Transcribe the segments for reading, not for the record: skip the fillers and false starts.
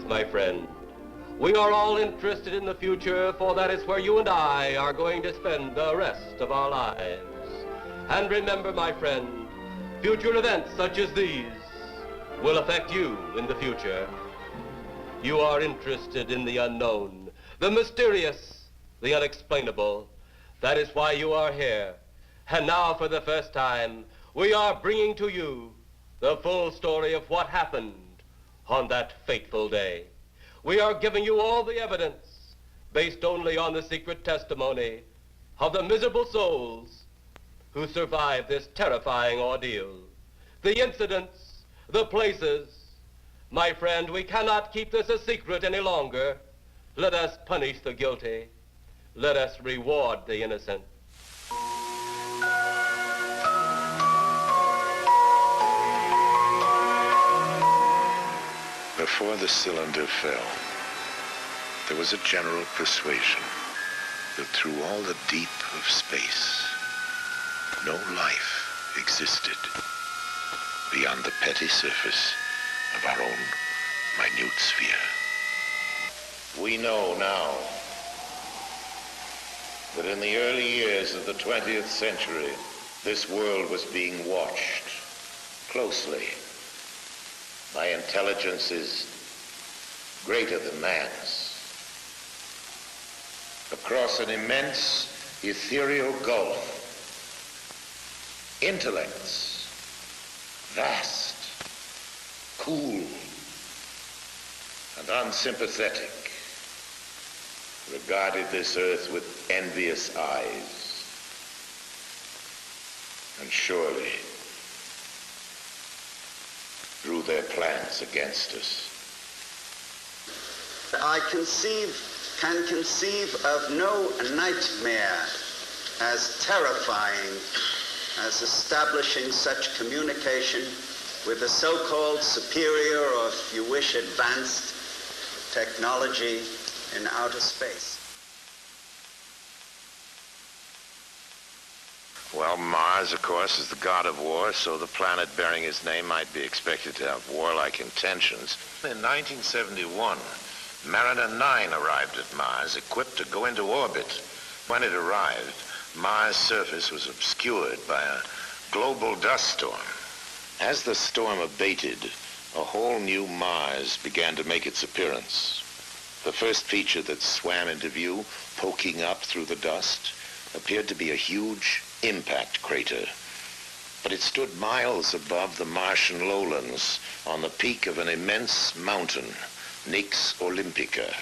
my friend. We are all interested in the future, for that is where you and I are going to spend the rest of our lives. And remember, my friend, future events such as these will affect you in the future. You are interested in the unknown, the mysterious, the unexplainable. That is why you are here. And now, for the first time, we are bringing to you the full story of what happened on that fateful day. We are giving you all the evidence based only on the secret testimony of the miserable souls who survived this terrifying ordeal. The incidents, the places. My friend, we cannot keep this a secret any longer. Let us punish the guilty. Let us reward the innocent. Before the cylinder fell, there was a general persuasion that through all the deep of space, no life existed beyond the petty surface of our own minute sphere. We know now that in the early years of the 20th century, this world was being watched closely by intelligences greater than man's. Across an immense ethereal gulf, intellects, vast, cool, and unsympathetic, regarded this earth with envious eyes. And surely drew their plans against us. I can conceive of no nightmare as terrifying as establishing such communication with a so-called superior, or if you wish, advanced technology in outer space. Well, Mars, of course, is the god of war, so the planet bearing his name might be expected to have warlike intentions. In 1971, Mariner 9 arrived at Mars, equipped to go into orbit. When it arrived, Mars' surface was obscured by a global dust storm. As the storm abated, a whole new Mars began to make its appearance. The first feature that swam into view, poking up through the dust, appeared to be a huge impact crater, but it stood miles above the Martian lowlands on the peak of an immense mountain, Nix Olympica.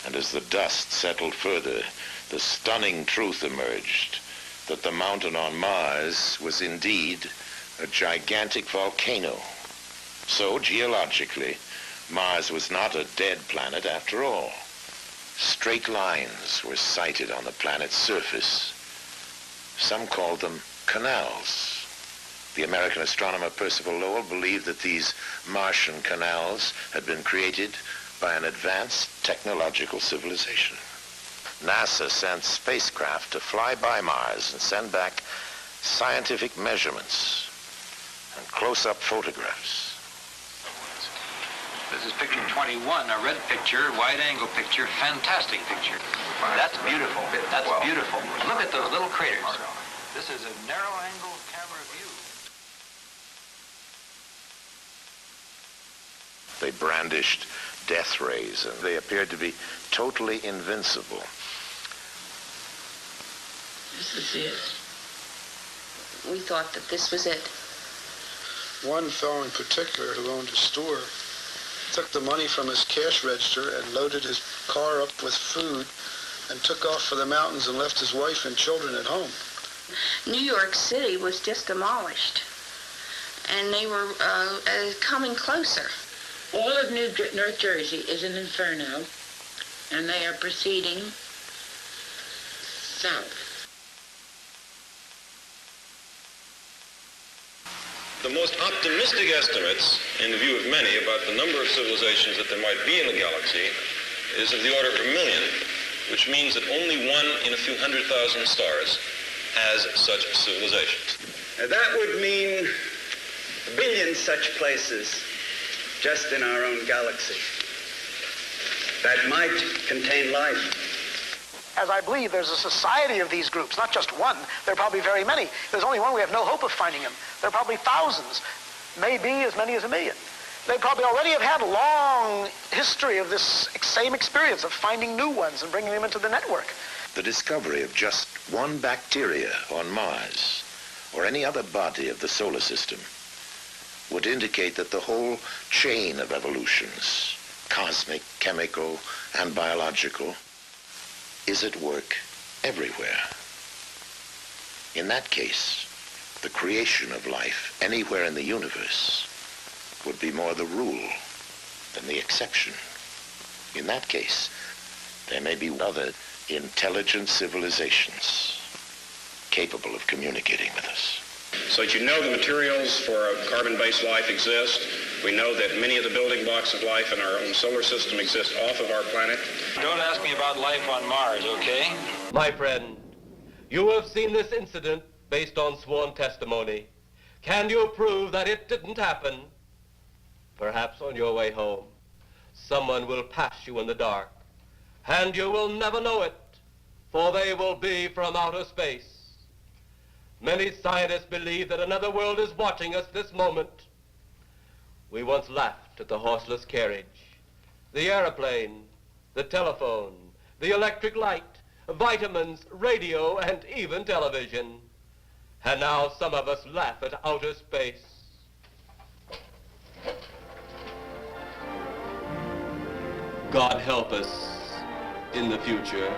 And as the dust settled further, the stunning truth emerged that the mountain on Mars was indeed a gigantic volcano. So, geologically, Mars was not a dead planet after all. Straight lines were sighted on the planet's surface. Some called them canals. The American astronomer Percival Lowell believed that these Martian canals had been created by an advanced technological civilization. NASA sent spacecraft to fly by Mars and send back scientific measurements and close-up photographs. This is picture 21, a red picture, wide-angle picture, fantastic picture. That's beautiful. That's beautiful. Look at those little craters. This is a narrow-angle camera view. They brandished death rays, and they appeared to be totally invincible. This is it. We thought that this was it. One fellow in particular who owned a store took the money from his cash register and loaded his car up with food and took off for the mountains and left his wife and children at home. New York City was just demolished, and they were coming closer. All of North Jersey is an inferno, and they are proceeding south. The most optimistic estimates, in the view of many, about the number of civilizations that there might be in the galaxy is of the order of 1 million, which means that only one in a few 100,000 stars has such civilizations. That would mean a billion such places just in our own galaxy. that might contain life. As I believe there's a society of these groups, not just one. There are probably very many. There's only one, we have no hope of finding him. There are probably thousands, maybe as many as 1 million. They probably already have had a long history of this same experience of finding new ones and bringing them into the network. The discovery of just one bacteria on Mars or any other body of the solar system would indicate that the whole chain of evolutions, cosmic, chemical, and biological, is at work everywhere. In that case, the creation of life anywhere in the universe would be more the rule than the exception. In that case, there may be other intelligent civilizations capable of communicating with us. So that you know the materials for a carbon-based life exist. We know that many of the building blocks of life in our own solar system exist off of our planet. Don't ask me about life on Mars, okay? My friend, you have seen this incident based on sworn testimony. Can you prove that it didn't happen? Perhaps on your way home, someone will pass you in the dark, and you will never know it, for they will be from outer space. Many scientists believe that another world is watching us this moment. We once laughed at the horseless carriage, the airplane, the telephone, the electric light, vitamins, radio, and even television. And now some of us laugh at outer space. God help us in the future.